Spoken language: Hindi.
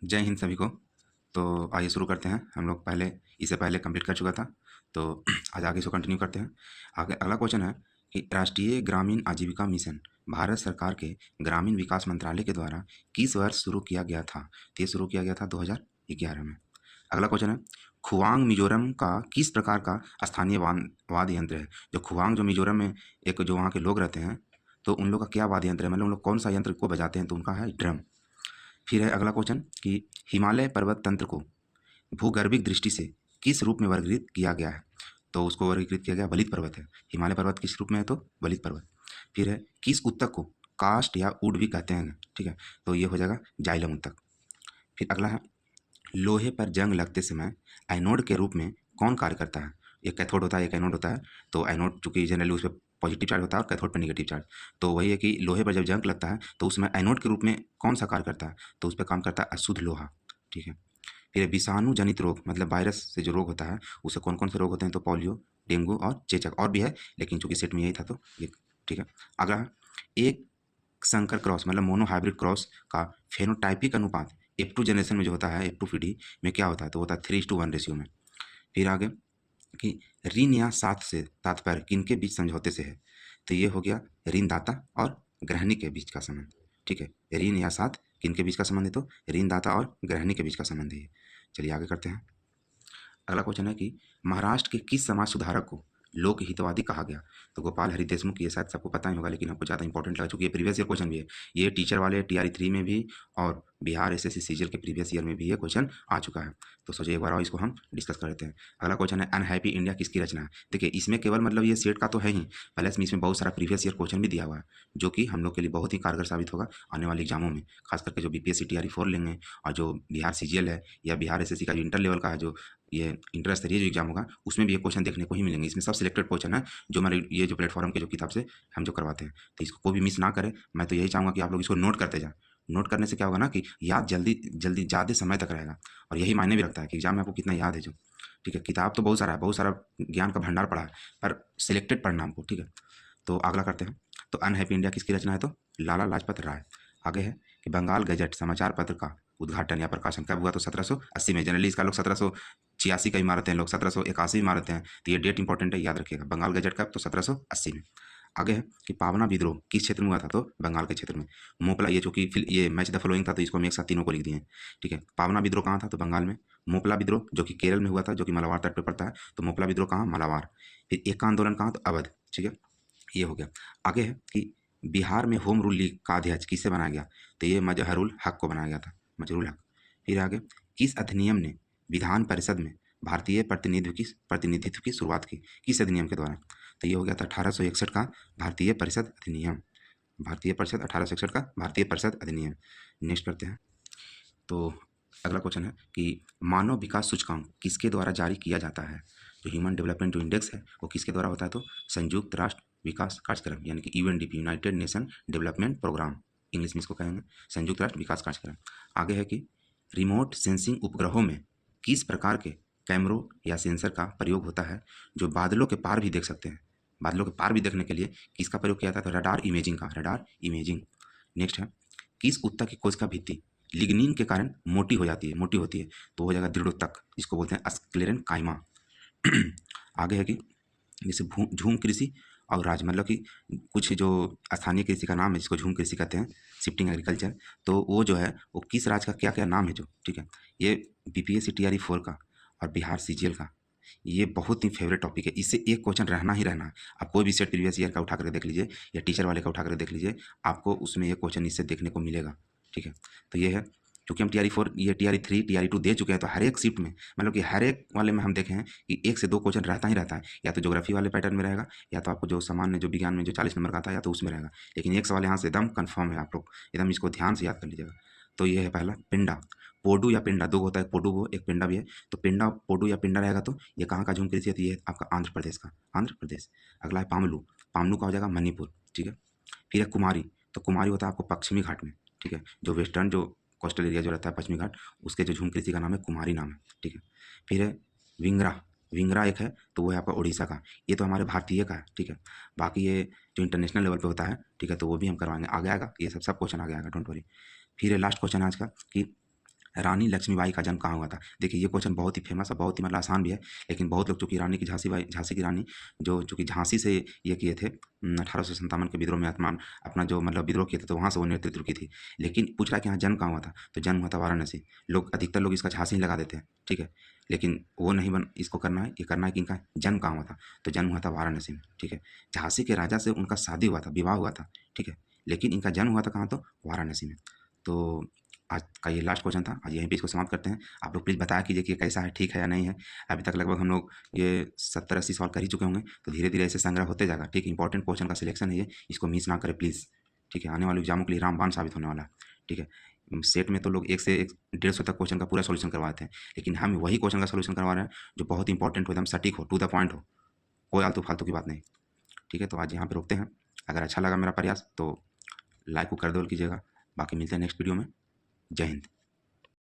जय हिंद सभी को। तो आइए शुरू करते हैं। हम लोग पहले इससे पहले कंप्लीट कर चुका था, तो आज आगे इसको कंटिन्यू करते हैं। आगे अगला क्वेश्चन है कि राष्ट्रीय ग्रामीण आजीविका मिशन भारत सरकार के ग्रामीण विकास मंत्रालय के द्वारा किस वर्ष शुरू किया गया था? तो ये शुरू किया गया था 2011 में। अगला क्वेश्चन है, खुवांग मिजोरम का किस प्रकार का स्थानीय वाद्य यंत्र है? जो खुवांग जो मिजोरम में एक जो वहाँ के लोग रहते हैं, तो उन लोग का क्या वाद्य यंत्र है, मतलब उन लोग कौन सा यंत्र को बजाते हैं? तो उनका है ड्रम। फिर है अगला क्वेश्चन कि हिमालय पर्वत तंत्र को भूगर्भिक दृष्टि से किस रूप में वर्गीकृत किया गया है? तो उसको वर्गीकृत किया गया, बलित पर्वत है। हिमालय पर्वत किस रूप में है? तो बलित पर्वत। फिर है किस उत्तक को कास्ट या ऊड भी कहते हैं? ठीक है, तो ये हो जाएगा जाइलम उत्तक। फिर अगला है, लोहे पर जंग लगते समय एनोड के रूप में कौन कार्य करता है? एक कैथोड होता है, एक एनोड होता है। तो एनोड चूंकि जनरली उस पर पॉजिटिव चार्ज होता है और कैथोड पर निगेटिव चार्ज। तो वही है कि लोहे पर जब जंग लगता है तो उसमें एनोड के रूप में कौन सा कार्य करता है? तो उस पर काम करता है अशुद्ध लोहा। ठीक है। फिर विषाणु जनित रोग, मतलब वायरस से जो रोग होता है, उससे कौन कौन से रोग होते हैं? तो पोलियो, डेंगू और चेचक। और भी है, लेकिन चूंकि सेट में यही था तो ये। ठीक है। अगला, एक संकर क्रॉस मतलब मोनो हाइब्रिड क्रॉस का फेनोटाइपिक अनुपात F2 जनरेशन में जो होता है, F2 पीढ़ी में क्या होता है? तो होता है 3:1 रेशियो में। फिर आगे कि ऋण या साथ से तात्पर्य किनके बीच समझौते से है? तो ये हो गया ऋणदाता और ग्रहणी के बीच का संबंध। ठीक है, ऋण या साथ किनके बीच का संबंध है? तो ऋणदाता और ग्रहणी के बीच का संबंध है ये। चलिए आगे करते हैं। अगला क्वेश्चन है कि महाराष्ट्र के किस समाज सुधारक को लोक हितवादी कहा गया? तो गोपाल हरि देशमुख। ये शायद सबको पता ही होगा, लेकिन आपको ज़्यादा इंपॉर्टेंट लगा चूंकि ये प्रीवियस ईयर क्वेश्चन भी है। ये टीचर वाले TRE 3 में भी और बिहार SSC सीजीएल के प्रीवियस ईयर में भी ये क्वेश्चन आ चुका है। तो सोचिए एक बार और इसको हम डिस्कस कर लेते हैं। अगला क्वेश्चन है, अनहैप्पी इंडिया किसकी रचना है? देखिए इसमें केवल मतलब ये सेट का तो है ही, प्लस में इसमें बहुत सारा प्रीवियस ईयर क्वेश्चन भी दिया हुआ है, जो कि हम लोग के लिए बहुत ही कारगर साबित होगा आने वाले एग्जामों में। खास करके जो BPSC TRE 4 लेंगे और जो बिहार CGL है या बिहार SSC का जो इंटर लेवल का है, जो ये इंटर स्तरीय जो एग्जाम होगा, उसमें भी ये क्वेश्चन देखने को ही मिलेंगे। इसमें सब सिलेक्टेड क्वेश्चन है जो हमारे ये जो प्लेटफॉर्म के जो किताब से हम जो करवाते हैं, तो इसको कोई भी मिस ना करें। मैं तो यही चाहूँगा कि आप लोग इसको नोट करते जाएं। नोट करने से क्या होगा ना कि याद जल्दी जल्दी ज़्यादा समय तक रहेगा, और यही मायने भी रखता है कि एग्जाम में आपको कितना याद है जो। ठीक है, किताब तो बहुत सारा है, बहुत सारा ज्ञान का भंडार पड़ा है, पर सिलेक्टेड पढ़ना हमको। ठीक है, तो अगला करते हैं। तो अनहैप्पी इंडिया किसकी रचना है? तो लाला लाजपत राय। आगे है कि बंगाल गजट समाचार पत्र का उद्घाटन या प्रकाशन कब हुआ? तो 1780 में। जनरली इसका लोग 1786 का ही मारते हैं, लोग 1781 भी मारते हैं, तो ये डेट इंपॉर्टेंट है, याद रखिएगा। बंगाल गजट का तो 1780 में। आगे है कि पावना विद्रोह किस क्षेत्र में हुआ था? तो बंगाल के क्षेत्र में। मोपला, ये जो कि ये मैच द फॉलोइंग था, तो इसको हम एक साथ तीनों को लिख दिए हैं। ठीक है, पावना विद्रोह कहाँ था? तो बंगाल में। मोपला विद्रोह जो कि केरल में हुआ था, जो कि मलाबार तट पर पड़ता है, तो मोपला विद्रोह कहाँ? मलाबार। फिर एका आंदोलन कहाँ? तो अवध। ठीक है, ये हो गया। आगे है कि बिहार में होम रूल लीग का अध्यक्ष किसे बनाया गया? तो ये मजहरुल हक को बनाया गया था, मजहरुल हक। फिर आगे, किस अधिनियम ने विधान परिषद में भारतीय प्रतिनिधित्व की शुरुआत की? किस अधिनियम के द्वारा? तो ये हो गया था 1861 का भारतीय परिषद अधिनियम। भारतीय परिषद 1861 का भारतीय परिषद अधिनियम। नेक्स्ट करते हैं। तो अगला क्वेश्चन है कि मानव विकास सूचकांक किसके द्वारा जारी किया जाता है? जो ह्यूमन डेवलपमेंट जो इंडेक्स है वो किसके द्वारा होता है? तो संयुक्त राष्ट्र विकास कार्यक्रम, यानी कि UNDP, United Nation Development Programme, English में इसको कहेंगे संयुक्त राष्ट्र विकास कार्यक्रम। आगे है कि रिमोट सेंसिंग उपग्रहों में किस प्रकार के कैमरों या सेंसर का प्रयोग होता है जो बादलों के पार भी देख सकते हैं? बादलों के पार भी देखने के लिए किसका प्रयोग किया जाता है? तो रडार इमेजिंग का, रडार इमेजिंग। नेक्स्ट है, किस उत्तक की कोशिका भित्ति लिग्निन के कारण मोटी हो जाती है, मोटी होती है? तो हो जाएगा दृढ़ोत्तक, जिसको बोलते हैं स्क्लेरन काइमा। आगे है कि जैसे झूम कृषि और राज, मतलब कि कुछ जो स्थानीय कृषि का नाम है जिसको झूम कृषि कहते हैं, शिफ्टिंग एग्रीकल्चर, तो वो जो है वो किस राज्य का क्या क्या नाम है जो? ठीक है, ये BPSC TRE 4 का और बिहार CGL का ये बहुत ही फेवरेट टॉपिक है। इससे एक क्वेश्चन रहना ही रहना है। आप कोई भी सेट प्रीवियस ईयर का उठा कर देख लीजिए या टीचर वाले का उठा कर देख लीजिए, आपको उसमें ये क्वेश्चन इससे देखने को मिलेगा। ठीक है, तो ये है, क्योंकि हम TRE 4 ये TRE 3 TRE 2 दे चुके हैं, तो हर एक शिफ्ट में मतलब कि हर एक वाले में हम देखे हैं कि 1 से 2 क्वेश्चन रहता ही रहता है, या तो ज्योग्राफी वाले पैटर्न में रहेगा, या तो आपको जो सामान्य जो विज्ञान में जो 40 नंबर का आता है, या तो उसमें रहेगा। लेकिन एक सवाल यहाँ से एकदम कन्फर्म है, आप लोग एकदम इसको ध्यान से याद कर लीजिएगा। तो ये है पहला पिंडा। पोडू या पिंडा दो होता है, पोडू वो एक पिंडा भी है। तो पिंडा, पोडू या पिंडा रहेगा तो ये कहाँ का झूम कृषि है? तो ये आपका आंध्र प्रदेश का, आंध्र प्रदेश। अगला है पामलू। पामलू का हो जाएगा मणिपुर। ठीक है, फिर है कुमारी। तो कुमारी होता है आपको पश्चिमी घाट में। ठीक है, जो वेस्टर्न जो कोस्टल एरिया जो रहता है पश्चिमी घाट, उसके जो झूम कृषि का नाम है कुमारी नाम है। ठीक है, फिर है विंगरा। विंगरा एक है, तो वो है आपका उड़ीसा का। ये तो हमारे भारतीय का है। ठीक है, बाकी ये जो इंटरनेशनल लेवल पे होता है, ठीक है, तो वो भी हम करवाएंगे, आगे आएगा, ये सब सब क्वेश्चन आगे आएगा, डोंट वरी। फिर है लास्ट क्वेश्चन आज का कि रानी लक्ष्मीबाई का जन्म कहाँ हुआ था? देखिए ये क्वेश्चन बहुत ही फेमस है, बहुत ही मतलब आसान भी है, लेकिन बहुत लोग चूँकि झांसी की रानी जो चूँकि झांसी से ये किए थे 1857 के विद्रोह में अपना जो मतलब विद्रोह किए थे, तो वहाँ से वो नेतृत्व की थी। लेकिन पूछ रहा है कि यहाँ जन्म कहाँ हुआ था? तो जन्म हुआ था वाराणसी। अधिकतर लोग इसका झांसी ही लगा देते हैं, ठीक है? लेकिन वो नहीं बन इसको करना है, ये करना है कि इनका जन्म कहाँ हुआ था? तो जन्म हुआ था वाराणसी में, ठीक है? झांसी के राजा से उनका शादी हुआ था, विवाह हुआ था, ठीक है? लेकिन इनका जन्म हुआ था कहाँ? तो वाराणसी में। तो आज का ये लास्ट क्वेश्चन था, आज यहीं पे इसको समाप्त करते हैं। आप लोग प्लीज़ बताया कीजिए कि कैसा है, ठीक है या नहीं है। अभी तक लगभग हम लोग ये 70-80 सवाल कर ही चुके होंगे, तो धीरे-धीरे ऐसे संग्रह होते जाएगा, ठीक है? इंपॉर्टेंट क्वेश्चन का सिलेक्शन है ये, इसको मिस ना करें प्लीज़, ठीक है? आने वाले एग्जामों के लिए रामबाण साबित होने वाला है, ठीक है? सेट में तो लोग 1 से 1 150 तक क्वेश्चन का पूरा सॉल्यूशन करवाते हैं, लेकिन हम वही क्वेश्चन का सॉल्यूशन करवा रहे हैं जो बहुत इंपॉर्टेंट हो, एकदम सटीक हो, टू द पॉइंट हो, कोई आलतू-फालतू की बात नहीं, ठीक है? तो आज यहाँ पे रोकते हैं। अगर अच्छा लगा मेरा प्रयास तो लाइक को कर दो कीजिएगा। बाकी मिलते हैं नेक्स्ट वीडियो में। जय हिंद।